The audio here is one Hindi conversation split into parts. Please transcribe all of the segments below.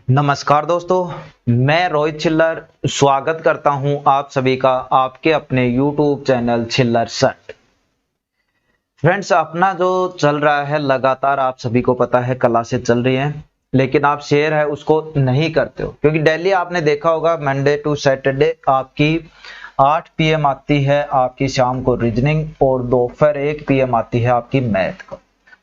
नमस्कार दोस्तों, मैं रोहित छिल्लर स्वागत करता हूं आप सभी का आपके अपने YouTube चैनल छिल्लर सट। फ्रेंड्स, अपना जो चल रहा है लगातार आप सभी को पता है क्लासेस चल रही हैं, लेकिन आप शेयर है उसको नहीं करते हो क्योंकि डेली आपने देखा होगा मंडे टू सैटरडे आपकी 8 PM आती है आपकी शाम को रीजनिंग और दोपहर 1 PM आती है आपकी मैथ को,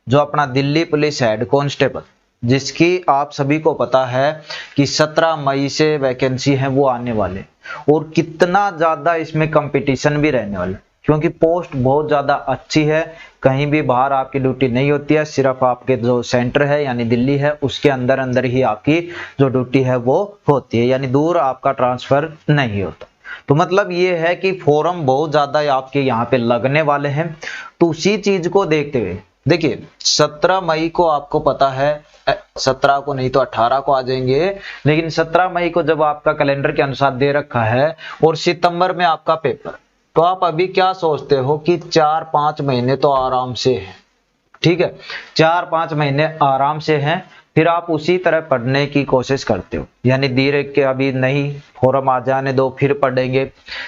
जो अपना दिल्ली पुलिस हेड कांस्टेबल जिसकी आप सभी को पता है कि 17 मई से वैकेंसी है वो आने वाले और कितना ज्यादा इसमें कंपटीशन भी रहने वाला क्योंकि पोस्ट बहुत ज्यादा अच्छी है। कहीं भी बाहर आपकी ड्यूटी नहीं होती है, सिर्फ आपके जो सेंटर है यानी दिल्ली है उसके अंदर अंदर ही आपकी जो ड्यूटी है वो होती है, यानी दूर आपका ट्रांसफर नहीं होता। तो मतलब ये है कि फॉर्म बहुत ज्यादा आपके यहाँ पे लगने वाले हैं। तो उसी चीज को देखते हुए देखिए 17 मई को आपको पता है, 17 को नहीं तो 18 को आ जाएंगे, लेकिन 17 मई को जब आपका कैलेंडर के अनुसार दे रखा है और सितंबर में आपका पेपर, तो आप अभी क्या सोचते हो कि 4-5 महीने तो आराम से है। ठीक है, 4-5 महीने आराम से हैं, फिर आप उसी तरह पढ़ने की कोशिश करते हो, यानी धीरे के अभी नहीं फॉर्म आ जाने दो फिर पढ़ेंगे,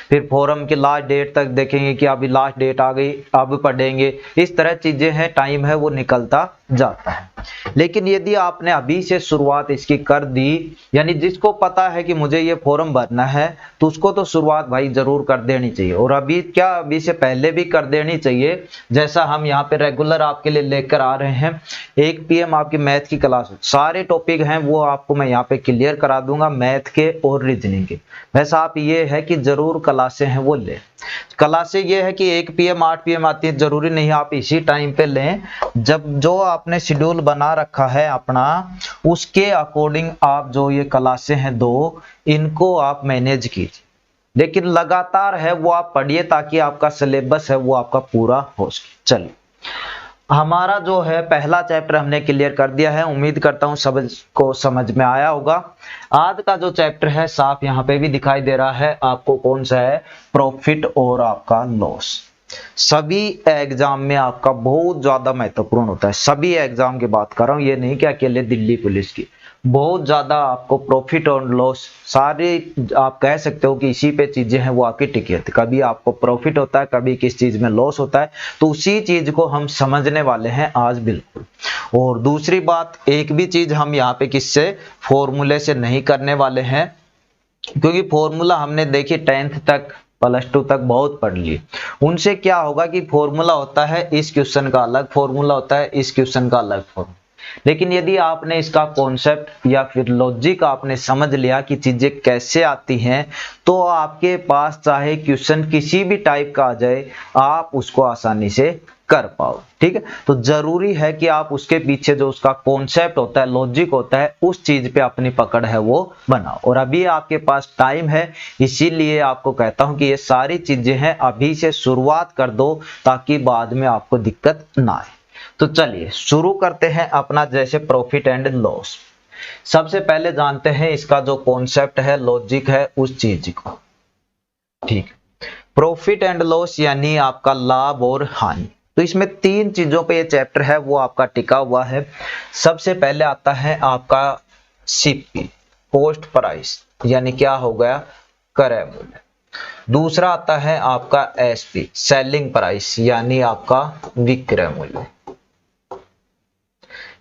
फिर फॉर्म की लास्ट डेट तक देखेंगे कि अभी लास्ट डेट आ गई अब पढ़ेंगे। इस तरह चीजें हैं, टाइम है वो निकलता जाता है। लेकिन यदि आपने अभी से शुरुआत इसकी कर दी, यानी जिसको पता है कि मुझे ये फॉर्म भरना है तो उसको तो शुरुआत भाई जरूर कर देनी चाहिए, और अभी क्या अभी से पहले भी कर देनी चाहिए। जैसा हम यहाँ पे रेगुलर आपके लिए लेकर आ रहे हैं, 1 PM आपकी मैथ की क्लास, सारे टॉपिक हैं वो आपको मैं यहाँ पे क्लियर करा दूंगा, मैथ के और रीजनिंग के। वैसा आप ये है कि जरूर क्लासें हैं वो ले। क्लासें ये है कि 1 PM 8 PM आती है, जरूरी नहीं आप इसी टाइम पे लें, जब जो आपने शेड्यूल बना रखा है अपना उसके अकॉर्डिंग आप जो ये क्लासें हैं दो, इनको आप मैनेज कीजिए। लेकिन लगातार है वो आप पढ़िए ताकि आपका सिलेबस है वो आपका पूरा हो सके। चलिए, हमारा जो है पहला चैप्टर हमने क्लियर कर दिया है, उम्मीद करता हूं सबको समझ में आया होगा। आज का जो चैप्टर है साफ यहाँ पे भी दिखाई दे रहा है आपको, कौन सा है, प्रॉफिट और आपका लॉस। सभी एग्जाम में आपका बहुत ज्यादा महत्वपूर्ण होता है, सभी एग्जाम की बात कर रहा हूं, ये नहीं कि अकेले दिल्ली पुलिस की। बहुत ज्यादा आपको प्रॉफिट और लॉस सारे आप कह सकते हो कि इसी पे चीजें हैं वो आपकी टिकी होती है। कभी आपको प्रॉफिट होता है, कभी किस चीज में लॉस होता है, तो उसी चीज को हम समझने वाले हैं आज बिल्कुल। और दूसरी बात, एक भी चीज हम यहाँ पे किससे फॉर्मूले से नहीं करने वाले हैं, क्योंकि फॉर्मूला हमने देखी 10th तक +2 तक बहुत पढ़ लिए। उनसे क्या होगा कि फॉर्मूला होता है इस क्वेश्चन का अलग फॉर्मूला होता है, इस क्वेश्चन का अलग फॉर्मूला। लेकिन यदि आपने इसका कॉन्सेप्ट या फिर लॉजिक आपने समझ लिया कि चीजें कैसे आती हैं, तो आपके पास चाहे क्वेश्चन किसी भी टाइप का आ जाए आप उसको आसानी से कर पाओ। ठीक है, तो जरूरी है कि आप उसके पीछे जो उसका कॉन्सेप्ट होता है, लॉजिक होता है, उस चीज पे अपनी पकड़ है वो बनाओ। और अभी आपके पास टाइम है, इसीलिए आपको कहता हूं कि ये सारी चीजें हैं अभी से शुरुआत कर दो ताकि बाद में आपको दिक्कत ना आए। तो चलिए शुरू करते हैं अपना, जैसे प्रॉफिट एंड लॉस। सबसे पहले जानते हैं इसका जो कॉन्सेप्ट है, लॉजिक है, उस चीज को। ठीक, प्रॉफिट एंड लॉस यानी आपका लाभ और हानि। तो इसमें 3 चीजों पे ये चैप्टर है वो आपका टिका हुआ है। सबसे पहले आता है आपका CP, कॉस्ट प्राइस, यानी क्या हो गया, क्रय मूल्य। दूसरा आता है आपका SP, सेलिंग प्राइस, यानी आपका विक्रय मूल्य।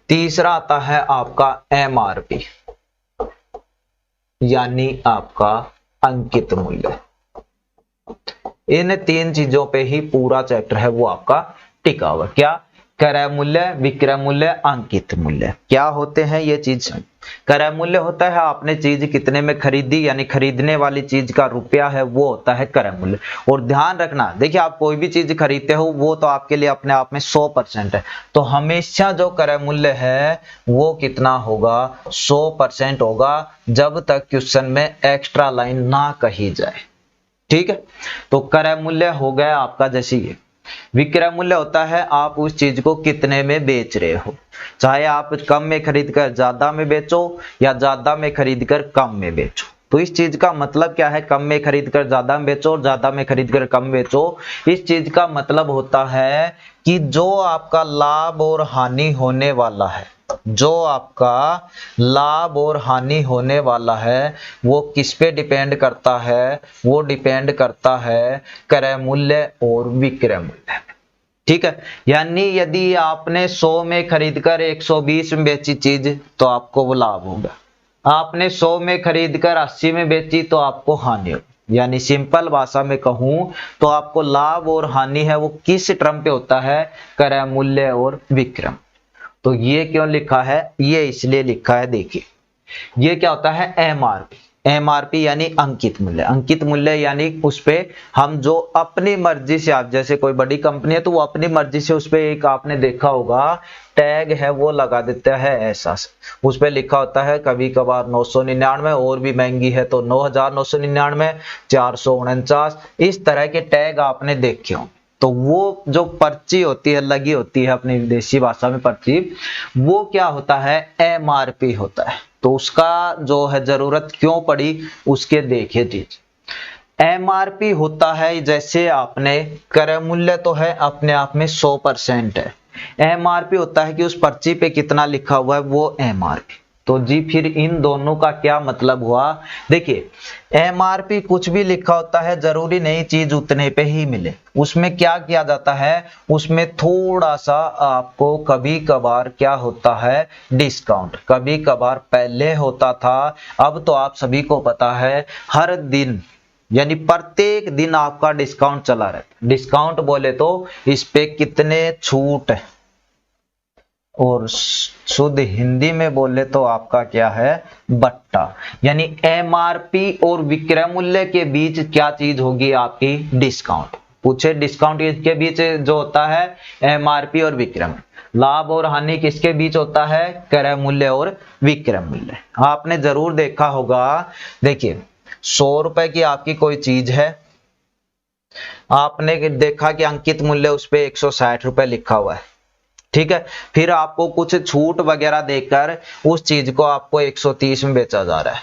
तीसरा आता है आपका MRP, यानी आपका अंकित मूल्य। इन 3 चीजों पे ही पूरा चैप्टर है वो आपका टिका हुआ। क्या, क्रय मूल्य, विक्रय मूल्य, अंकित मूल्य। क्या होते हैं ये चीज? क्रय मूल्य होता है आपने चीज कितने में खरीदी, यानी खरीदने वाली चीज का रुपया है वो होता है क्रय मूल्य। और ध्यान रखना, देखिए आप कोई भी चीज खरीदते हो वो तो आपके लिए अपने आप में 100% है, तो हमेशा जो क्रय मूल्य है वो कितना होगा, 100% होगा, जब तक क्वेश्चन में एक्स्ट्रा लाइन ना कही जाए। ठीक है, तो क्रय मूल्य हो गया आपका। जैसे ये विक्रय मूल्य होता है आप उस चीज को कितने में बेच रहे हो, चाहे आप कम में खरीद कर ज्यादा में बेचो या ज्यादा में खरीद कर कम में बेचो। तो इस चीज का मतलब क्या है, कम में खरीद कर ज्यादा में बेचो और ज्यादा में खरीद कर कम बेचो। इस चीज का मतलब होता है कि जो आपका लाभ और हानि होने वाला है जो आपका लाभ और हानि होने वाला है वो किस पे डिपेंड करता है, वो डिपेंड करता है क्रय मूल्य और विक्रय मूल्य। ठीक है, यानी यदि आपने 100 में खरीदकर 120 में बेची चीज तो आपको वो लाभ होगा, आपने 100 में खरीदकर 80 में बेची तो आपको हानि होगी। यानी सिंपल भाषा में कहूं तो आपको लाभ और हानि है वो किस टर्म पे होता है, क्रय मूल्य और विक्रय। तो ये क्यों लिखा है, ये इसलिए लिखा है, देखिए ये क्या होता है, एमआरपी। एमआरपी यानी अंकित मूल्य। अंकित मूल्य यानी उस पे हम जो अपनी मर्जी से, आप जैसे कोई बड़ी कंपनी है तो वो अपनी मर्जी से उस पे एक आपने देखा होगा टैग है वो लगा देता है, ऐसा उस पे लिखा होता है कभी कभार 999, और भी महंगी है तो 9999, 449, इस तरह के टैग आपने देखे होंगे। तो वो जो पर्ची होती है, लगी होती है अपनी देसी भाषा में पर्ची, वो क्या होता है, एमआरपी होता है। तो उसका जो है जरूरत क्यों पड़ी उसके देखिए चीज। एमआरपी होता है जैसे आपने क्रय मूल्य तो है अपने आप में 100% है, एमआरपी होता है कि उस पर्ची पे कितना लिखा हुआ है वो एमआरपी। तो जी फिर इन दोनों का क्या मतलब हुआ, देखिए एमआरपी कुछ भी लिखा होता है जरूरी नहीं चीज उतने पे ही मिले, उसमें क्या किया जाता है, उसमें थोड़ा सा आपको कभी कभार क्या होता है डिस्काउंट, कभी कभार पहले होता था, अब तो आप सभी को पता है हर दिन यानी प्रत्येक दिन आपका डिस्काउंट चला रहता है। डिस्काउंट बोले तो इस पे कितने छूट है, और शुद्ध हिंदी में बोले तो आपका क्या है, बट्टा। यानी एमआरपी और विक्रय मूल्य के बीच क्या चीज होगी आपकी, डिस्काउंट। पूछे डिस्काउंट के बीच जो होता है एमआरपी और विक्रय मूल्य। लाभ और हानि किसके बीच होता है, क्रय मूल्य और विक्रय मूल्य। आपने जरूर देखा होगा, देखिए 100 रुपए की आपकी कोई चीज है, आपने देखा कि अंकित मूल्य उस पे 160 रुपए लिखा हुआ है, ठीक है, फिर आपको कुछ छूट वगैरह देकर उस चीज को आपको 130 में बेचा जा रहा है।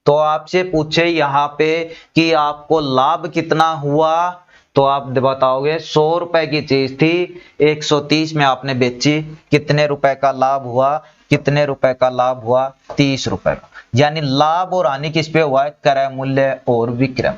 तो आपसे पूछे यहाँ पे कि आपको लाभ कितना हुआ, तो आप बताओगे 100 रुपए की चीज थी 130 में आपने बेची, कितने रुपए का लाभ हुआ, कितने रुपए का लाभ हुआ, 30 रुपए का। यानी लाभ और हानि किस पे हुआ है, क्रय मूल्य और विक्रय।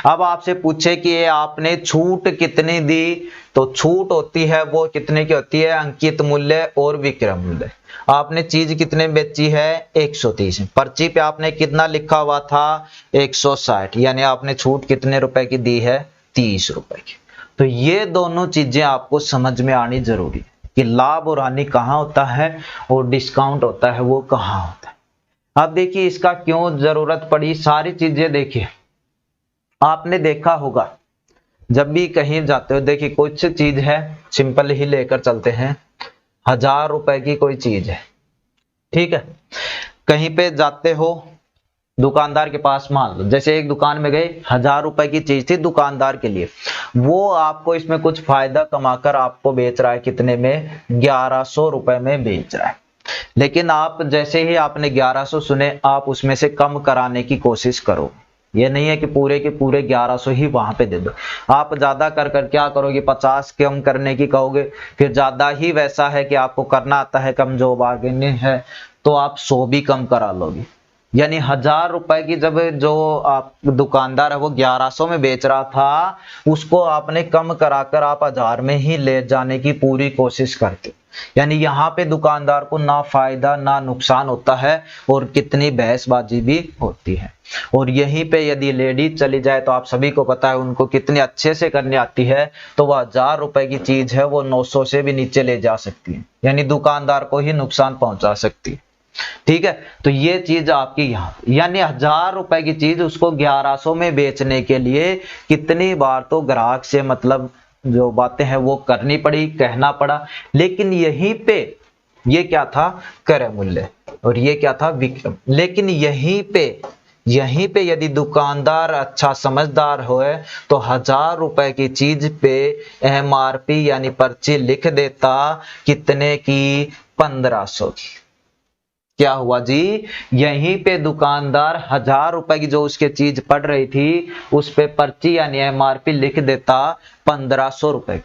अब आपसे पूछे कि ये आपने छूट कितनी दी, तो छूट होती है वो कितने की होती है, अंकित मूल्य और विक्रय मूल्य। आपने चीज कितने बेची है, 130, पर्ची पे आपने कितना लिखा हुआ था 160, यानी आपने छूट कितने रुपए की दी है, 30 रुपए की। तो ये दोनों चीजें आपको समझ में आनी जरूरी है कि लाभ और हानि कहाँ होता है और डिस्काउंट होता है वो कहाँ होता है। अब देखिए इसका क्यों जरूरत पड़ी, सारी चीजें देखिए आपने देखा होगा जब भी कहीं जाते हो, देखिए कुछ चीज है सिंपल ही लेकर चलते हैं, 1000 रुपए की कोई चीज है, ठीक है, कहीं पे जाते हो दुकानदार के पास, मान लो जैसे एक दुकान में गए, 1000 रुपए की चीज थी दुकानदार के लिए, वो आपको इसमें कुछ फायदा कमाकर आपको बेच रहा है कितने में, 1100 रुपए में बेच रहा है। लेकिन आप जैसे ही आपने 1100 सुने, आप उसमें से कम कराने की कोशिश करो, ये नहीं है कि पूरे के पूरे 1100 ही वहां पे दे दो। आप ज्यादा कर क्या करोगे, 50 कम करने की कहोगे, फिर ज्यादा ही वैसा है कि आपको करना आता है कम, जो बार्गेनिंग है, तो आप 100 भी कम करा लोगे। यानी 1000 रुपए की जब जो आप दुकानदार है वो 1100 में बेच रहा था, उसको आपने कम कराकर आप 1000 में ही ले जाने की पूरी कोशिश करते। यानी यहाँ पे दुकानदार को ना फायदा ना नुकसान होता है, और कितनी बहसबाजी भी होती है। और यहीं पे यदि लेडीज चली जाए तो आप सभी को पता है उनको कितने अच्छे से करनी आती है, तो वह 1000 रुपए की चीज है वो 900 से भी नीचे ले जा सकती है, यानी दुकानदार को ही नुकसान पहुंचा सकती है, ठीक है। तो ये चीज आपकी यहाँ, यानी 1000 रुपए की चीज उसको 1100 में बेचने के लिए कितनी बार तो ग्राहक से मतलब जो बातें हैं वो करनी पड़ी, कहना पड़ा। लेकिन यहीं पे ये क्या था, क्रय मूल्य, और ये क्या था, विक्रय। लेकिन यहीं पे यदि दुकानदार अच्छा समझदार होए तो 1000 रुपए की चीज पे एमआरपी यानी पर्ची लिख देता कितने की, 1500 की। क्या हुआ जी, यहीं पे दुकानदार 1000 रुपए की जो उसके चीज पड़ रही थी उस पे पर्ची यानी एमआरपी लिख देता 1500 रुपए।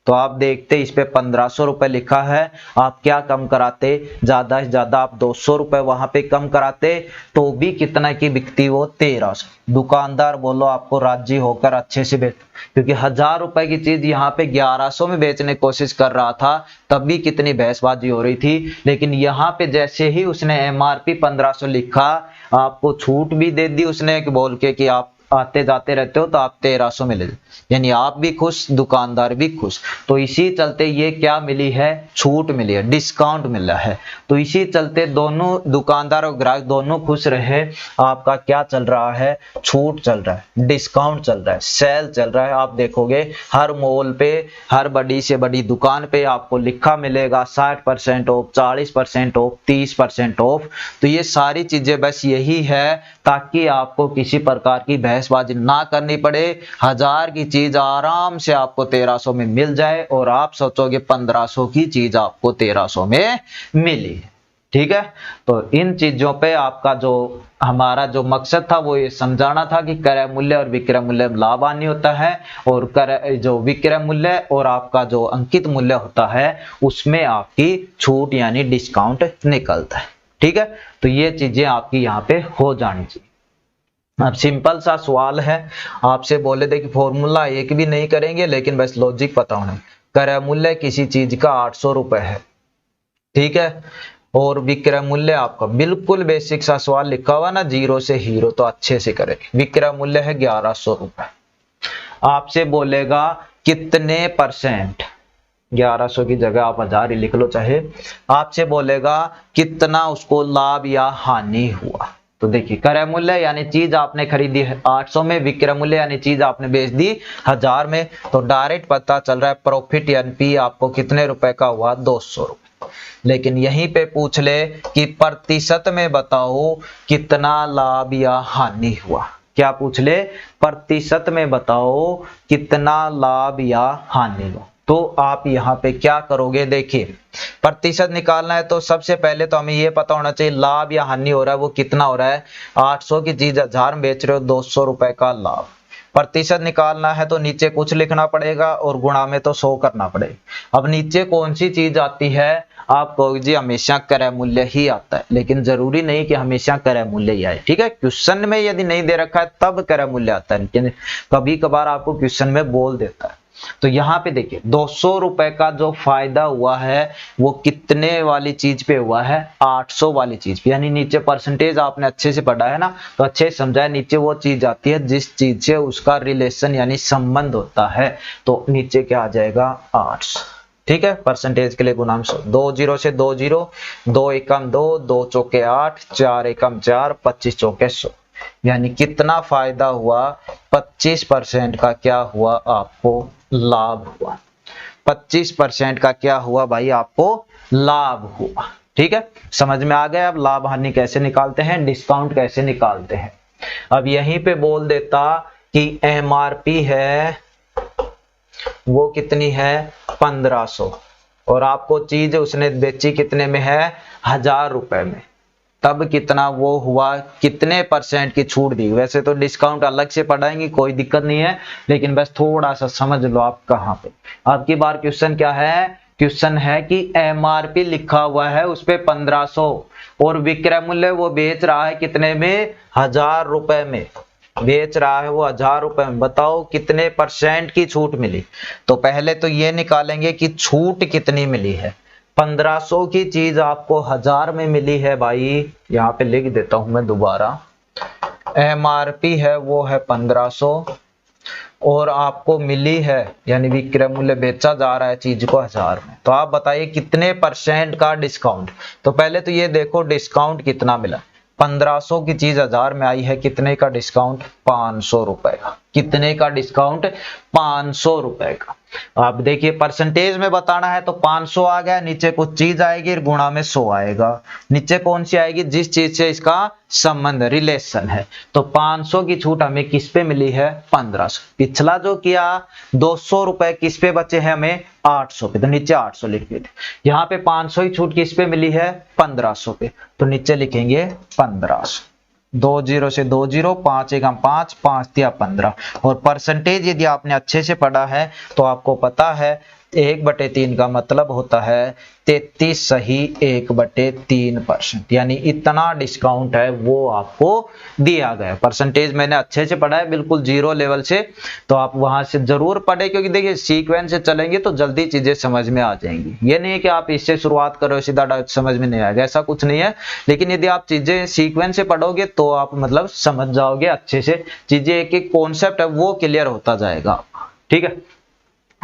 तो आप देखते इस पे 1500 रुपए लिखा है, आप क्या कम कराते, ज्यादा से ज्यादा आप 200 रुपए वहां पे कम कराते तो भी कितना की बिकती वो 1300। दुकानदार बोलो आपको राजी होकर अच्छे से बेच, क्योंकि 1000 रुपए की चीज यहाँ पे 1100 में बेचने की कोशिश कर रहा था, तब भी कितनी बहसबाजी हो रही थी। लेकिन यहाँ पे जैसे ही उसने एमआरपी 1500 लिखा, आपको छूट भी दे दी उसने बोल के कि आप आते जाते रहते हो तो आप 1300 मिले, यानी आप भी खुश, दुकानदार भी खुश। तो इसी चलते ये क्या मिली है, छूट मिली है, डिस्काउंट मिला है। तो इसी चलते दोनों दुकानदार और ग्राहक दोनों खुश रहे। आपका क्या चल रहा है, छूट चल रहा है, डिस्काउंट चल रहा है, सेल चल रहा है। आप देखोगे हर मॉल पे, हर बड़ी से बड़ी दुकान पे आपको लिखा मिलेगा 60% ऑफ, 40% ऑफ, 30% ऑफ। तो ये सारी चीजें बस यही है ताकि आपको किसी प्रकार की बहसबाजी ना करनी पड़े। 1000 की चीज आराम से आपको 1300 में मिल जाए और आप सोचोगे 1500 की चीज आपको 1300 में मिली। ठीक है, तो इन चीजों पे आपका जो हमारा जो मकसद था वो ये समझाना था कि क्रय मूल्य और विक्रय मूल्य में लाभ हानि होता है, और जो विक्रय मूल्य और आपका जो अंकित मूल्य होता है उसमें आपकी छूट यानी डिस्काउंट निकलता है। ठीक है, तो ये चीजें आपकी यहाँ पे हो जानी चाहिए। अब सिंपल सा सवाल है, आपसे बोले थे कि फॉर्मूला एक भी नहीं करेंगे, लेकिन बस लॉजिक पता होना। क्रय मूल्य किसी चीज का 800 रुपए है, ठीक है, और विक्रय मूल्य आपका बिल्कुल बेसिक सा सवाल लिखा हुआ ना, जीरो से हीरो, तो अच्छे से करेंगे। विक्रय मूल्य है 1100 रुपए, आपसे बोलेगा कितने परसेंट, 1100 की जगह आप 1000 ही लिख लो चाहे, आपसे बोलेगा कितना उसको लाभ या हानि हुआ। तो देखिए क्रय मूल्य यानी चीज आपने खरीदी है 800 में, विक्रय मूल्य यानी चीज आपने बेच दी 1000 में, तो डायरेक्ट पता चल रहा है प्रॉफिट यानी पी आपको कितने रुपए का हुआ, 200 रुपए। लेकिन यहीं पे पूछ ले कि प्रतिशत में बताओ कितना लाभ या हानि हुआ, क्या पूछ ले, प्रतिशत में बताओ कितना लाभ या हानि हुआ। तो आप यहाँ पे क्या करोगे, देखिए प्रतिशत निकालना है तो सबसे पहले तो हमें ये पता होना चाहिए लाभ या हानि हो रहा है वो कितना हो रहा है। 800 की चीज 1000 में बेच रहे हो, 200 रुपए का लाभ। प्रतिशत निकालना है तो नीचे कुछ लिखना पड़ेगा और गुणा में तो 100 करना पड़ेगा। अब नीचे कौन सी चीज आती है, आप कहोगे जी हमेशा क्रय मूल्य ही आता है, लेकिन जरूरी नहीं कि हमेशा क्रय मूल्य ही आए। ठीक है, क्वेश्चन में यदि नहीं दे रखा है तब क्रय मूल्य आता है, लेकिन कभी कभार आपको क्वेश्चन में बोल देता है। तो यहाँ पे देखिए 200 रुपए का जो फायदा हुआ है वो कितने वाली चीज पे हुआ है, 800 वाली चीज पे, यानी नीचे परसेंटेज आपने अच्छे से पढ़ा है ना, तो अच्छे से समझा है। नीचे वो चीज आती है जिस चीज से उसका रिलेशन यानी संबंध होता है, तो नीचे क्या आ जाएगा 800। ठीक है, परसेंटेज के लिए गुणांक 100, 2 0 से 2 0, 2 एकम 2, 2 चौके 8, 4 एकम 4, 25 चौके 100, यानी कितना फायदा हुआ, 25% का क्या हुआ आपको लाभ हुआ। 25% का क्या हुआ भाई, आपको लाभ हुआ। ठीक है, समझ में आ गया। अब लाभ हानि कैसे निकालते हैं, डिस्काउंट कैसे निकालते हैं। अब यहीं पे बोल देता कि एमआरपी है वो कितनी है, 1500, और आपको चीज उसने बेची कितने में है, 1000 रुपए में, तब कितना वो हुआ, कितने परसेंट की छूट दी। वैसे तो डिस्काउंट अलग से पढ़ाएंगे, कोई दिक्कत नहीं है, लेकिन बस थोड़ा सा समझ लो आप कहाँ पे। अब की बार क्वेश्चन क्या है, क्वेश्चन है कि एमआरपी लिखा हुआ है उस पे 1500 और विक्रय मूल्य वो बेच रहा है कितने में, 1000 रुपए में बेच रहा है वो, 1000 रुपए में। बताओ कितने परसेंट की छूट मिली। तो पहले तो ये निकालेंगे कि छूट कितनी मिली है। 1500 की चीज आपको 1000 में मिली है भाई, यहाँ पे लिख देता हूं मैं दोबारा, एमआरपी है वो है 1500 और आपको मिली है यानी विक्रय मूल्य बेचा जा रहा है चीज को 1000 में। तो आप बताइए कितने परसेंट का डिस्काउंट। तो पहले तो ये देखो डिस्काउंट कितना मिला, 1500 की चीज 1000 में आई है, कितने का डिस्काउंट, 500 रुपए का। कितने का डिस्काउंट, 500 रुपए का। अब देखिए परसेंटेज में बताना है तो 500 आ गया, नीचे कुछ चीज आएगी गुणा में 100 आएगा। नीचे कौन सी आएगी, जिस चीज से इसका संबंध रिलेशन है। तो 500 की छूट हमें किस पे मिली है, 1500। पिछला जो किया 200 रुपए किस पे बचे हैं हमें, 800 पे, तो नीचे 800 लिख देते। यहाँ पे 500 की छूट किस पे मिली है, 1500 पे, तो नीचे लिखेंगे 1500। 2 0 से 2 0, 5 एकम 5, 5 तिया 15। और परसेंटेज यदि आपने अच्छे से पढ़ा है तो आपको पता है 1/3 का मतलब होता है 33 सही 1/3%, यानी इतना डिस्काउंट है वो आपको दिया गया। परसेंटेज मैंने अच्छे से पढ़ा है, बिल्कुल जीरो लेवल से, तो आप वहां से जरूर पढ़े, क्योंकि देखिए सीक्वेंस से चलेंगे तो जल्दी चीजें समझ में आ जाएंगी। ये नहीं है कि आप इससे शुरुआत करो सीधा समझ में नहीं आएगा, ऐसा कुछ नहीं है। लेकिन यदि आप चीजें सीक्वेंस से पढ़ोगे तो आप मतलब समझ जाओगे अच्छे से, चीजें एक एक कॉन्सेप्ट है वो क्लियर होता जाएगा। ठीक है,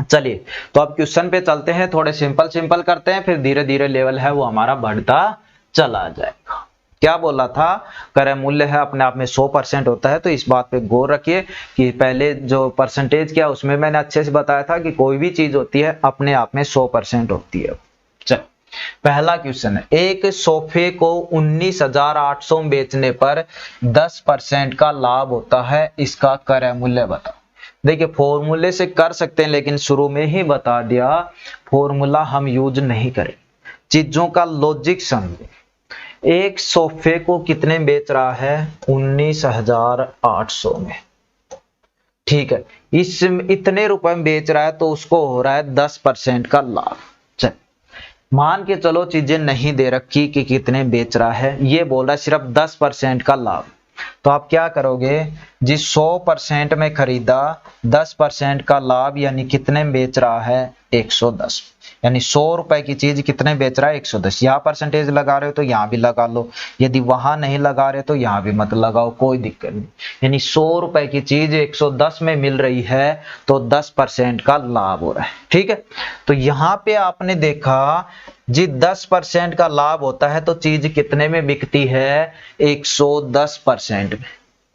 चलिए तो अब क्वेश्चन पे चलते हैं, थोड़े सिंपल सिंपल करते हैं, फिर धीरे धीरे लेवल है वो हमारा बढ़ता चला जाएगा। क्या बोला था, क्रय मूल्य है अपने आप में 100% होता है, तो इस बात पे गौर रखिए कि पहले जो परसेंटेज क्या उसमें मैंने अच्छे से बताया था कि कोई भी चीज होती है अपने आप में 100% होती है। चल पहला क्वेश्चन है, एक सोफे को 19,800 बेचने पर 10% का लाभ होता है, इसका क्रय मूल्य बताओ। देखिए फॉर्मूले से कर सकते हैं, लेकिन शुरू में ही बता दिया फॉर्मूला हम यूज नहीं करें, चीजों का लॉजिक समझे। एक सोफे को कितने बेच रहा है, 19,800 में, ठीक है, इस इतने रुपए में बेच रहा है तो उसको हो रहा है 10% का लाभ। चल मान के चलो चीजें नहीं दे रखी कि कितने बेच रहा है, ये बोल रहा है सिर्फ 10% का लाभ, तो आप क्या करोगे, जिस 100% में खरीदा 10% का लाभ, यानी कितने में बेच रहा है 110, यानी 100 रुपए की चीज कितने बेच रहा है 110। यहाँ परसेंटेज लगा रहे हो तो यहाँ भी लगा लो, यदि वहां नहीं लगा रहे तो यहाँ भी मत लगाओ, कोई दिक्कत नहीं। यानी 100 रुपए की चीज 110 में मिल रही है तो 10% का लाभ हो रहा है। ठीक है, तो यहाँ पे आपने देखा जी 10% का लाभ होता है तो चीज कितने में बिकती है, 110% में।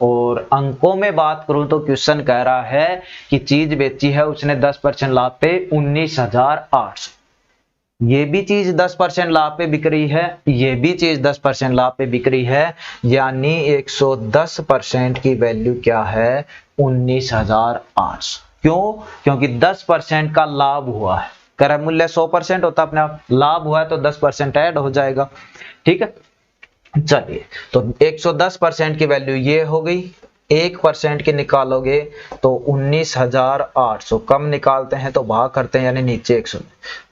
और अंकों में बात करूं तो क्वेश्चन कह रहा है कि चीज बेची है उसने 10% लाभ पे 19,800, ये भी चीज 10% लाभ पे बिक रही है, ये भी चीज 10% लाभ पे बिक रही है, यानी 110% की वैल्यू क्या है, 19,800। क्यों, क्योंकि 10% का लाभ हुआ है, क्रय मूल्य 100% होता अपने आप, लाभ हुआ है तो 10% ऐड हो जाएगा। ठीक है, चलिए तो 110% की वैल्यू ये हो गई, 1% की निकालोगे तो 19,800, कम निकालते हैं तो भाग करते हैं यानी नीचे 100।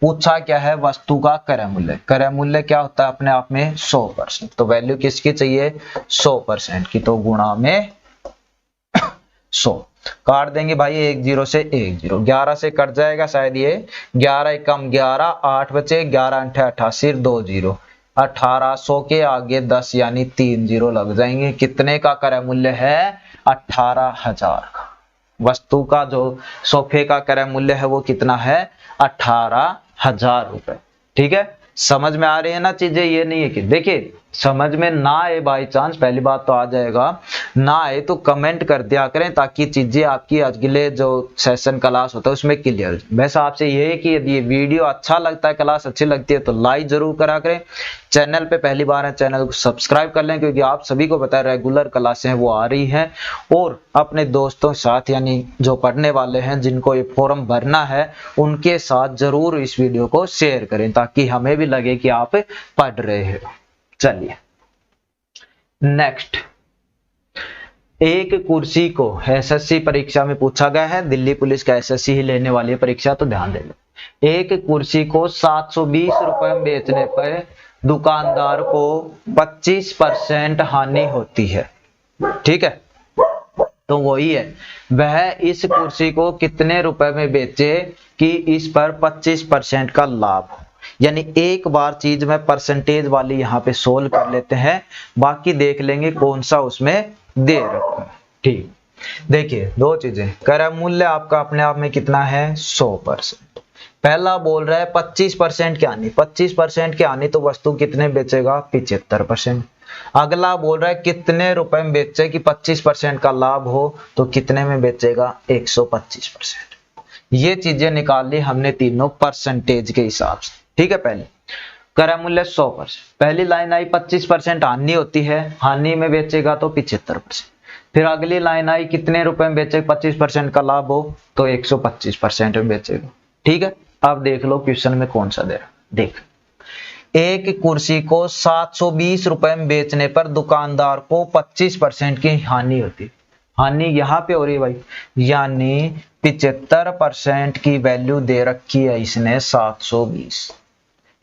पूछा क्या है, वस्तु का क्रय मूल्य, क्रय मूल्य क्या होता है अपने आप में 100%, तो वैल्यू किसकी चाहिए 100% की, तो गुणा में 100, काट देंगे भाई 1 0 से 1 0, 11 से कट जाएगा शायद, ये 11 कम 11, 8 बचे, 11 8 88, 2 0, 1800 के आगे 10 यानी 3 0 लग जाएंगे। कितने का क्रय मूल्य है, 18,000 का। वस्तु का जो सोफे का क्रय मूल्य है वो कितना है, 18,000 रुपए। ठीक है, समझ में आ रही है ना चीजें, ये नहीं है कि देखिए समझ में ना आए, बाई चांस पहली बात तो आ जाएगा, ना आए तो कमेंट कर दिया करें ताकि चीजें आपकी अगले जो सेशन क्लास होता है उसमें क्लियर हो जाए। वैसे आपसे ये है कि यदि ये वीडियो अच्छा लगता है, क्लास अच्छी लगती है तो लाइक जरूर करा करें, चैनल पे पहली बार है चैनल को सब्सक्राइब कर लें, क्योंकि आप सभी को पता है रेगुलर क्लासें वो आ रही हैं, और अपने दोस्तों के साथ यानी जो पढ़ने वाले हैं जिनको ये फॉर्म भरना है उनके साथ जरूर इस वीडियो को शेयर करें ताकि हमें भी लगे कि आप पढ़ रहे हैं। चलिए नेक्स्ट, एक कुर्सी को एसएससी परीक्षा में पूछा गया है, दिल्ली पुलिस का एसएससी ही लेने वाली है परीक्षा, तो ध्यान दे लो। एक कुर्सी को 720 रुपए में बेचने पर दुकानदार को 25% हानि होती है। ठीक है, तो वही है, वह इस कुर्सी को कितने रुपए में बेचे कि इस पर 25% का लाभ हो। यानी एक बार चीज में परसेंटेज वाली यहाँ पे सोल्व कर लेते हैं, बाकी देख लेंगे कौन सा उसमें दे रखा है। ठीक, देखिए दो चीजें, क्रय मूल्य आपका अपने आप में कितना है 100%। पहला बोल रहा है 25% की हानि, 25% की हानि तो वस्तु कितने बेचेगा 75%। अगला बोल रहा है कितने रुपए में बेचे कि 25% का लाभ हो, तो कितने में बेचेगा 125%। ये चीजें निकाल ली हमने तीनों परसेंटेज के हिसाब से। ठीक है, पहले क्रय मूल्य 100%, पहली लाइन आई 25% हानि होती है, हानि में बेचेगा तो 75%। फिर अगली लाइन आई कितने रुपए में बेचेगा 25% का लाभ हो, तो 125% में बेचेगा। ठीक है, अब देख लो क्वेश्चन में कौन सा दे रहा, देख, एक कुर्सी को 720 रुपए में बेचने पर दुकानदार को 25% की हानि होती है। हानि यहाँ पे हो रही है भाई, यानी 75% की वैल्यू दे रखी है इसने 720,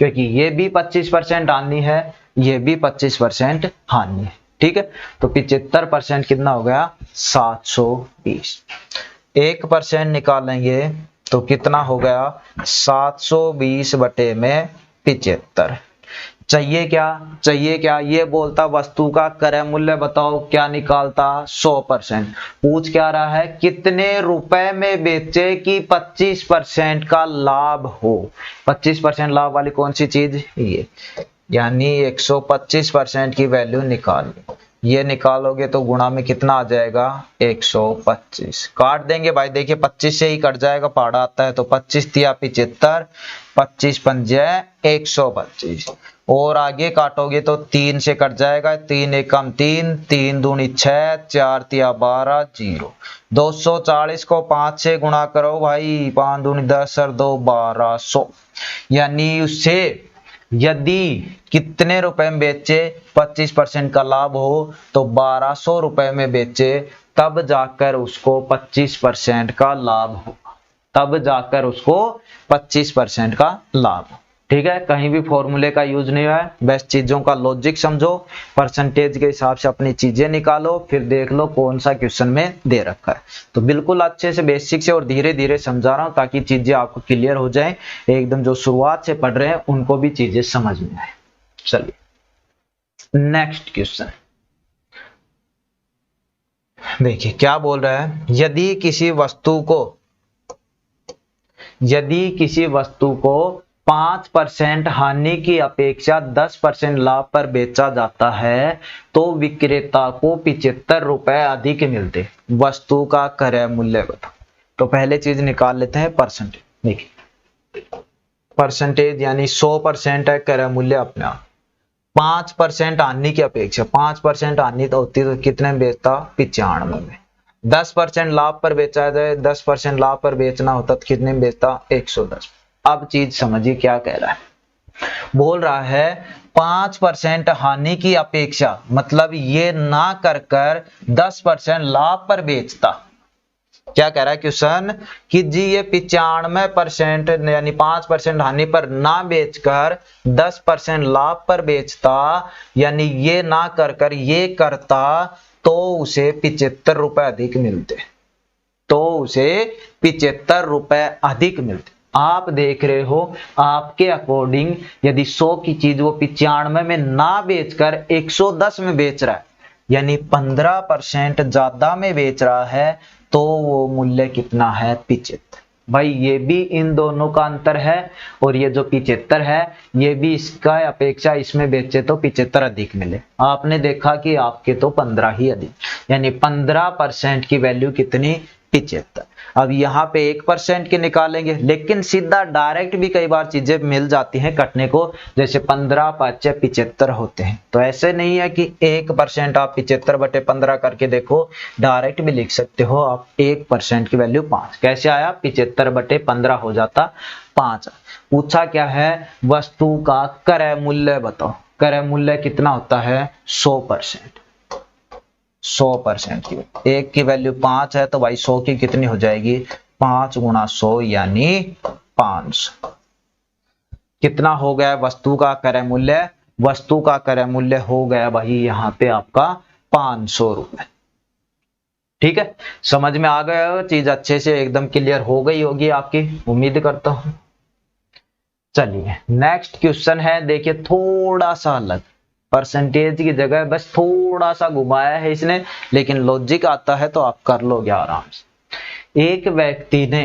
क्योंकि ये भी 25% हानि है, ये भी 25% हानि है। ठीक है, तो 75% कितना हो गया 720। 1% निकालेंगे तो कितना हो गया 720 बटे में 75। चाहिए क्या, ये बोलता वस्तु का क्रय मूल्य बताओ, क्या निकालता 100%। पूछ क्या रहा है कितने रुपए में बेचे कि 25% का लाभ हो। 25% लाभ वाली कौन सी चीज, ये, यानी 125% की वैल्यू निकाल, ये निकालोगे तो गुणा में कितना आ जाएगा 125। काट देंगे भाई, देखिए 25 से ही कट जाएगा, पहाड़ा आता है तो 25 दिया 75, 25 पंजे 125, और आगे काटोगे तो 3 से कट जाएगा, 3 एकम 3, 3 दूनी 6, 4 तिया 12, 0। 240 को 5 से गुणा करो भाई, 5 दूनी 10 और 2 1200, यानी उससे यदि कितने रुपए में बेचे 25% का लाभ हो तो 1200 रुपए में बेचे, तब जाकर उसको 25% का लाभ हो, तब जाकर उसको 25% का लाभ हो। ठीक है, कहीं भी फॉर्मूले का यूज नहीं है, बेस्ट चीजों का लॉजिक समझो, परसेंटेज के हिसाब से अपनी चीजें निकालो, फिर देख लो कौन सा क्वेश्चन में दे रखा है। तो बिल्कुल अच्छे से बेसिक से और धीरे धीरे समझा रहा हूं ताकि चीजें आपको क्लियर हो जाए, एकदम जो शुरुआत से पढ़ रहे हैं उनको भी चीजें समझ में आए। चलिए नेक्स्ट क्वेश्चन देखिए क्या बोल रहा है, यदि किसी वस्तु को 5% हानि की अपेक्षा 10% लाभ पर बेचा जाता है तो विक्रेता को 75 रुपए अधिक मिलते। वस्तु का क्रय मूल्य बताओ। तो पहले चीज निकाल लेते हैं परसेंटेज। देखिए परसेंटेज यानी 100% है क्रय मूल्य अपने आप, 5% हानि की अपेक्षा, 5% हानि तो होती तो कितने में बेचता 95 में। 10% लाभ पर बेचा जाए, 10% लाभ पर बेचना होता तो कितने में बेचता 110। अब चीज समझिए क्या कह रहा है, बोल रहा है 5% हानि की अपेक्षा, मतलब ये ना कर 10% लाभ पर बेचता। क्या कह रहा है क्वेश्चन कि जी ये 95% यानी 5% हानि पर ना बेचकर 10% लाभ पर बेचता, यानी ये ना कर ये करता तो उसे 75 रुपए अधिक मिलते, तो उसे 75 रुपए अधिक मिलते। आप देख रहे हो आपके अकॉर्डिंग यदि 100 की चीज वो 95 में ना बेचकर 110 में बेच रहा है, यानी 15% ज्यादा में बेच रहा है, तो वो मूल्य कितना है 75। भाई ये भी इन दोनों का अंतर है, और ये जो 75 है ये भी इसका अपेक्षा इसमें बेचे तो 75 अधिक मिले। आपने देखा कि आपके तो 15 ही अधिक, यानी 15% की वैल्यू कितनी 75। अब यहाँ पे 1% की निकालेंगे, लेकिन सीधा डायरेक्ट भी कई बार चीजें मिल जाती हैं कटने को, जैसे 15 5 75 होते हैं। तो ऐसे नहीं है कि 1% आप 75 बटे 15 करके देखो, डायरेक्ट भी लिख सकते हो आप 1% की वैल्यू 5। कैसे आया 75 बटे 15 हो जाता 5। पूछा क्या है वस्तु का क्रय मूल्य बताओ। क्रय मूल्य कितना होता है 100%। 100% की, एक की वैल्यू 5 है तो भाई 100 की कितनी हो जाएगी 5 गुणा 100 यानी 500। कितना हो गया वस्तु का क्रय मूल्य, वस्तु का क्रय मूल्य हो गया भाई यहाँ पे आपका 500 रुपए। ठीक है, समझ में आ गया, चीज अच्छे से एकदम क्लियर हो गई होगी आपकी, उम्मीद करता हूं। चलिए नेक्स्ट क्वेश्चन है, देखिए थोड़ा सा अलग, परसेंटेज की जगह बस थोड़ा सा घुमाया है इसने, लेकिन लॉजिक आता है तो आप कर लोगे आराम से। एक व्यक्ति ने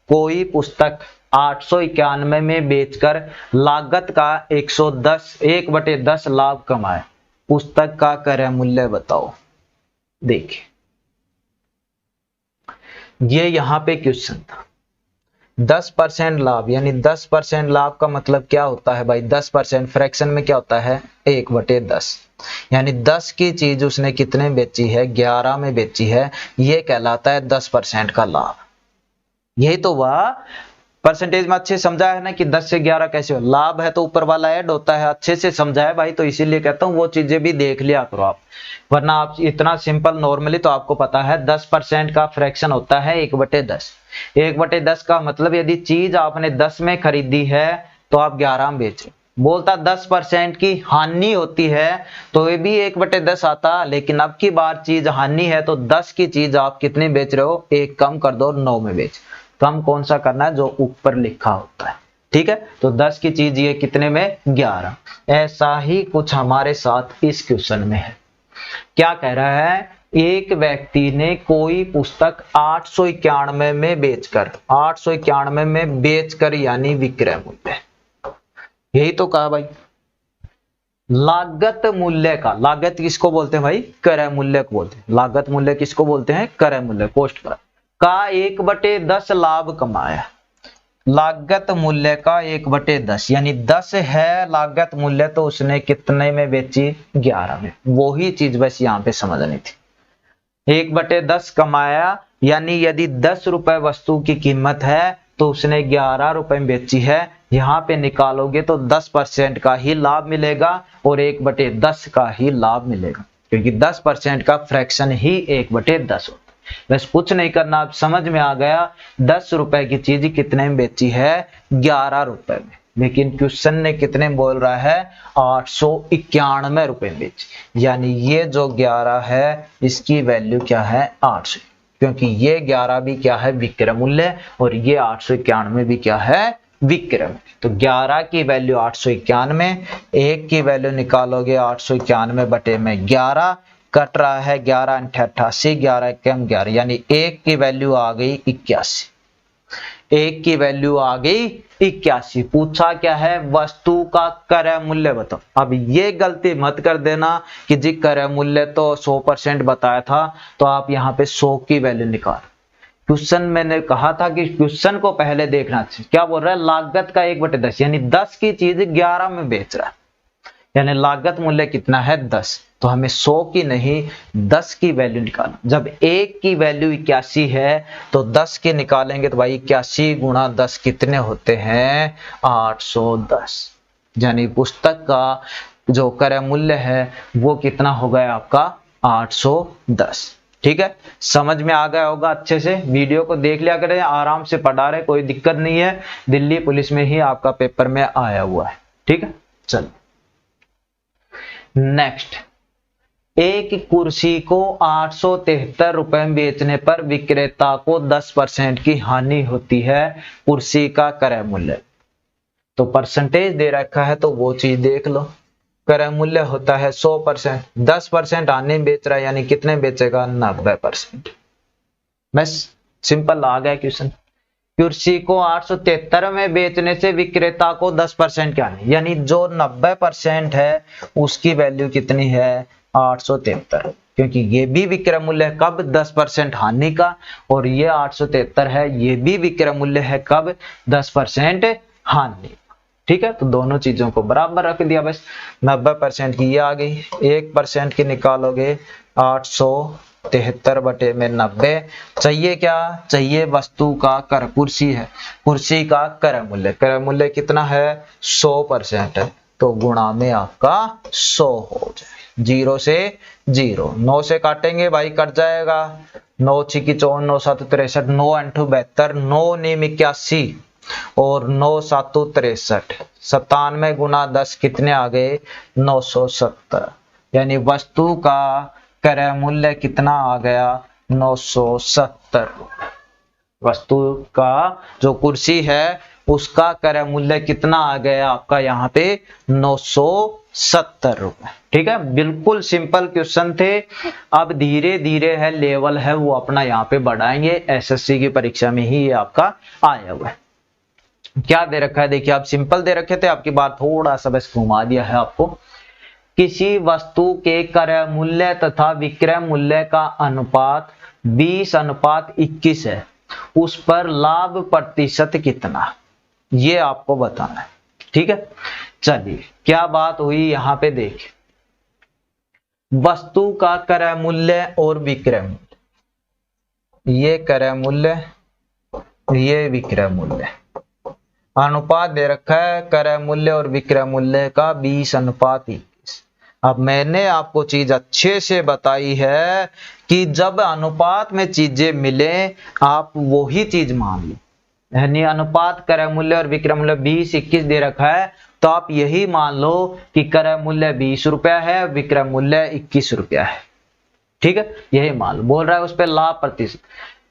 कोई पुस्तक 891 में बेचकर लागत का 1/10 लाभ कमाए। पुस्तक का क्रय मूल्य बताओ। देखिए ये यहां पे क्वेश्चन था, 10% लाभ, यानी 10% लाभ का मतलब क्या होता है भाई 10% फ्रैक्शन में क्या होता है 1/10, यानी 10 की चीज उसने कितने बेची है 11 में बेची है, ये कहलाता है 10% का लाभ। यही तो हुआ परसेंटेज में अच्छे समझा है ना कि 10 से 11 कैसे हो, लाभ है तो ऊपर वाला ऐड होता है, अच्छे से समझा है भाई, तो इसीलिए कहता हूँ वो चीजें भी देख लिया करो आप, वरना आप इतना सिंपल नॉर्मली तो आपको पता है 10% का फ्रैक्शन होता है 1/10। 1/10 का मतलब यदि चीज आपने 10 में खरीदी है तो आप 11 में बेच रहे, बोलता 10% की हानि होती है तो ये भी 1/10 आता, लेकिन अब की बार चीज हानि है तो 10 की चीज आप कितनी बेच रहे हो, एक कम कर दो 9 में बेच। कम कौन सा करना है, जो ऊपर लिखा होता है, ठीक है। तो 10 की चीज ये कितने में, 11। ऐसा ही कुछ हमारे साथ इस क्वेश्चन में है। क्या कह रहा है, एक व्यक्ति ने कोई पुस्तक 891 में बेचकर, 891 में बेचकर यानी विक्रय मूल्य, यही तो कहा भाई। लागत मूल्य का, लागत किसको बोलते हैं भाई, क्रय मूल्य को बोलते हैं। लागत मूल्य किसको बोलते हैं, क्रय मूल्य, कॉस्ट प्राइस का 1/10 लाभ कमाया। लागत मूल्य का 1/10 यानी 10 है लागत मूल्य, तो उसने कितने में बेची, 11 में। वही चीज बस यहाँ पे समझनी थी। 1/10 कमाया यानी यदि 10 रुपए वस्तु की कीमत है तो उसने 11 रुपए में बेची है। यहाँ पे निकालोगे तो 10% का ही लाभ मिलेगा और 1/10 का ही लाभ मिलेगा, क्योंकि 10% का फ्रैक्शन ही 1/10 होता है। बस कुछ नहीं करना, आप समझ में आ गया। 10 रुपए की चीज कितने में बेची है, 11 रुपए में, लेकिन क्वेश्चन ने कितने में बोल रहा है, 891 रुपए में बेची, यानी ये जो 11 है इसकी वैल्यू क्या है, 800, क्योंकि ये 11 भी क्या है, विक्रय मूल्य, और ये 891 भी क्या है, विक्रय मूल्य। तो 11 की वैल्यू 891, 1 की वैल्यू निकालोगे 891 बटे में 11, कट रहा है 11 88, 11 कम 11, यानी 1 की वैल्यू आ गई 81। 1 की वैल्यू आ गई 81। पूछा क्या है, वस्तु का क्रय मूल्य बताओ। अब ये गलती मत कर देना कि जी क्रय मूल्य तो 100% बताया था, तो आप यहाँ पे 100 की वैल्यू निकाल। क्वेश्चन मैंने कहा था कि क्वेश्चन को पहले देखना चाहिए। क्या बोल रहा है, लागत का 1/10 यानी 10 की चीज 11 में बेच रहा है, यानी लागत मूल्य कितना है, 10। तो हमें 100 की नहीं 10 की वैल्यू निकालना। जब 1 की वैल्यू 81 है तो 10 की निकालेंगे तो भाई 81 गुणा 10 कितने होते हैं, 810। यानी पुस्तक का जो क्रय मूल्य है वो कितना हो गया आपका, 810। ठीक है, समझ में आ गया होगा। अच्छे से वीडियो को देख लिया करें, आराम से पढ़ा रहे, कोई दिक्कत नहीं है। दिल्ली पुलिस में ही आपका पेपर में आया हुआ है। ठीक है, चलो नेक्स्ट। एक कुर्सी को 873 रुपए में बेचने पर विक्रेता को 10% की हानि होती है। कुर्सी का क्रय मूल्य, तो परसेंटेज दे रखा है तो वो चीज देख लो। क्रय मूल्य होता है 100%, 10% हानि में बेच रहा है यानी कितने बेचेगा, 90%। बस सिंपल आ गया क्वेश्चन। कुर्सी को 873 में बेचने से विक्रेता को 10% की हानि, यानी जो 90% है उसकी वैल्यू कितनी है, 873, क्योंकि ये भी विक्रय मूल्य है कब, 10% हानि का, और ये 873 है ये भी विक्रय मूल्य है कब, 10% हानि। ठीक है, तो दोनों चीजों को बराबर रख दिया। बस 90% की ये आ गई, 1% की निकालोगे 873 बटे में 90। चाहिए क्या, चाहिए वस्तु का कर, कुर्सी है, कुर्सी का क्रय मूल्य। क्रय मूल्य कितना है, 100% है, तो गुणा में आपका 100 हो जाए। 0 से 0, 9 से काटेंगे भाई कट जाएगा, 9 6 54, 9 7 63, 9 8 72, 9 9 81 और 9 7 63, 97 गुना 10 कितने आ गए, 970। यानी वस्तु का क्रय मूल्य कितना आ गया, 970। वस्तु का जो कुर्सी है उसका क्रय मूल्य कितना आ गया आपका यहाँ पे, 970 रुपए। ठीक है, बिल्कुल सिंपल क्वेश्चन थे। अब धीरे धीरे है लेवल है वो अपना यहाँ पे बढ़ाएंगे। एसएससी की परीक्षा में ही ये आपका आया हुआ है। क्या दे रखा है, देखिए आप सिंपल दे रखे थे, आपकी बात थोड़ा सा बस घुमा दिया है आपको। किसी वस्तु के क्रय मूल्य तथा विक्रय मूल्य का अनुपात 20:21 है, उस पर लाभ प्रतिशत कितना, ये आपको बताना है। ठीक है, चलिए क्या बात हुई यहाँ पे देखिए, वस्तु का क्रय मूल्य और विक्रय मूल्य, ये क्रय मूल्य ये विक्रय मूल्य। अनुपात दे रखा है क्रय मूल्य और विक्रय मूल्य का 20:21। अब मैंने आपको चीज अच्छे से बताई है कि जब अनुपात में चीजें मिले आप वही चीज मान लो, यानी अनुपात क्रय मूल्य और विक्रय मूल्य 20:21 दे रखा है तो आप यही मान लो कि क्रय मूल्य 20 रुपया है, विक्रय मूल्य 21 रुपया है। ठीक है, यही मान लो। बोल रहा है उस पर लाभ प्रतिशत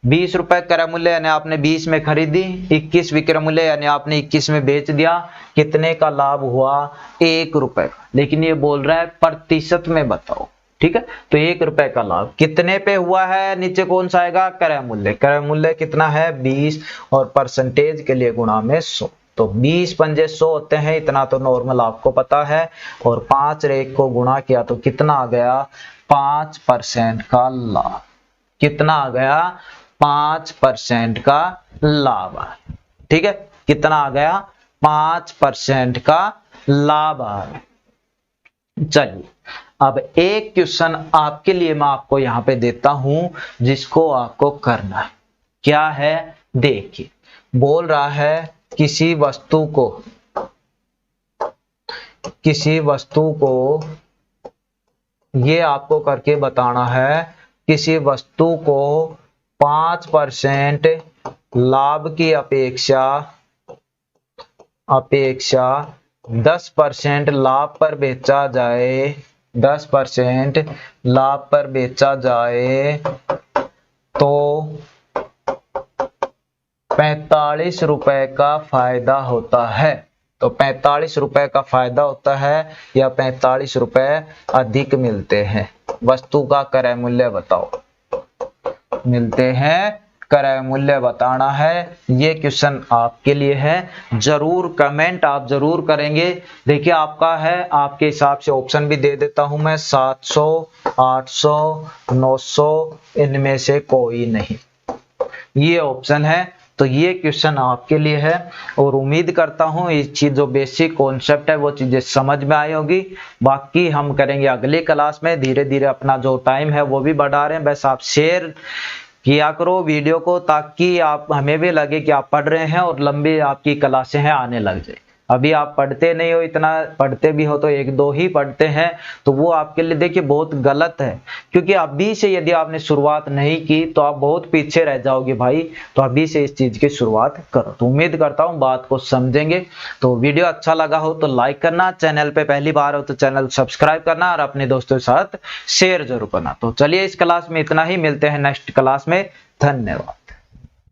20 रुपए क्रय मूल्य यानी आपने 20 में खरीदी, 21 विक्रय मूल्य यानी आपने 21 में बेच दिया। कितने का लाभ हुआ? 1 रुपए का। लेकिन ये बोल रहा है प्रतिशत में बताओ। ठीक है, तो 1 रुपए का लाभ कितने पे हुआ है? नीचे कौन सा आएगा? क्रय मूल्य। क्रय मूल्य कितना है? 20 और परसेंटेज के लिए गुणा में 100। तो 20 पंजे 100 होते हैं, इतना तो नॉर्मल आपको पता है। और 5 और 1 को गुणा किया तो कितना आ गया? 5% का लाभ। कितना आ गया? 5% का लाभ आया। ठीक है, कितना आ गया? 5% का लाभ आया। चलिए, अब एक क्वेश्चन आपके लिए मैं आपको यहां पे देता हूं जिसको आपको करना है। क्या है? देखिए, बोल रहा है किसी वस्तु को ये आपको करके बताना है। किसी वस्तु को 5% लाभ की अपेक्षा 10% लाभ पर बेचा जाए, 10% लाभ पर बेचा जाए तो 45 रुपए का फायदा होता है। तो 45 रुपए का फायदा होता है या 45 रुपए अधिक मिलते हैं। वस्तु का क्रय मूल्य बताओ। मिलते हैं, क्रय मूल्य बताना है। ये क्वेश्चन आपके लिए है। जरूर कमेंट आप जरूर करेंगे। देखिए आपका है, आपके हिसाब से ऑप्शन भी दे देता हूं मैं। 700, 800, 900, इनमें से कोई नहीं, ये ऑप्शन है। तो ये क्वेश्चन आपके लिए है और उम्मीद करता हूं ये चीज जो बेसिक कॉन्सेप्ट है वो चीजें समझ में आई होगी। बाकी हम करेंगे अगले क्लास में। धीरे धीरे अपना जो टाइम है वो भी बढ़ा रहे हैं। बस आप शेयर किया करो वीडियो को, ताकि आप हमें भी लगे कि आप पढ़ रहे हैं और लंबी आपकी क्लासें हैं आने लग जाए। अभी आप पढ़ते नहीं हो, इतना पढ़ते भी हो तो 1-2 ही पढ़ते हैं, तो वो आपके लिए देखिए बहुत गलत है। क्योंकि अभी से यदि आपने शुरुआत नहीं की तो आप बहुत पीछे रह जाओगे भाई। तो अभी से इस चीज की शुरुआत करो। तो उम्मीद करता हूँ बात को समझेंगे। तो वीडियो अच्छा लगा हो तो लाइक करना, चैनल पे पहली बार हो तो चैनल सब्सक्राइब करना और अपने दोस्तों के साथ शेयर जरूर करना। तो चलिए इस क्लास में इतना ही, मिलते हैं नेक्स्ट क्लास में। धन्यवाद।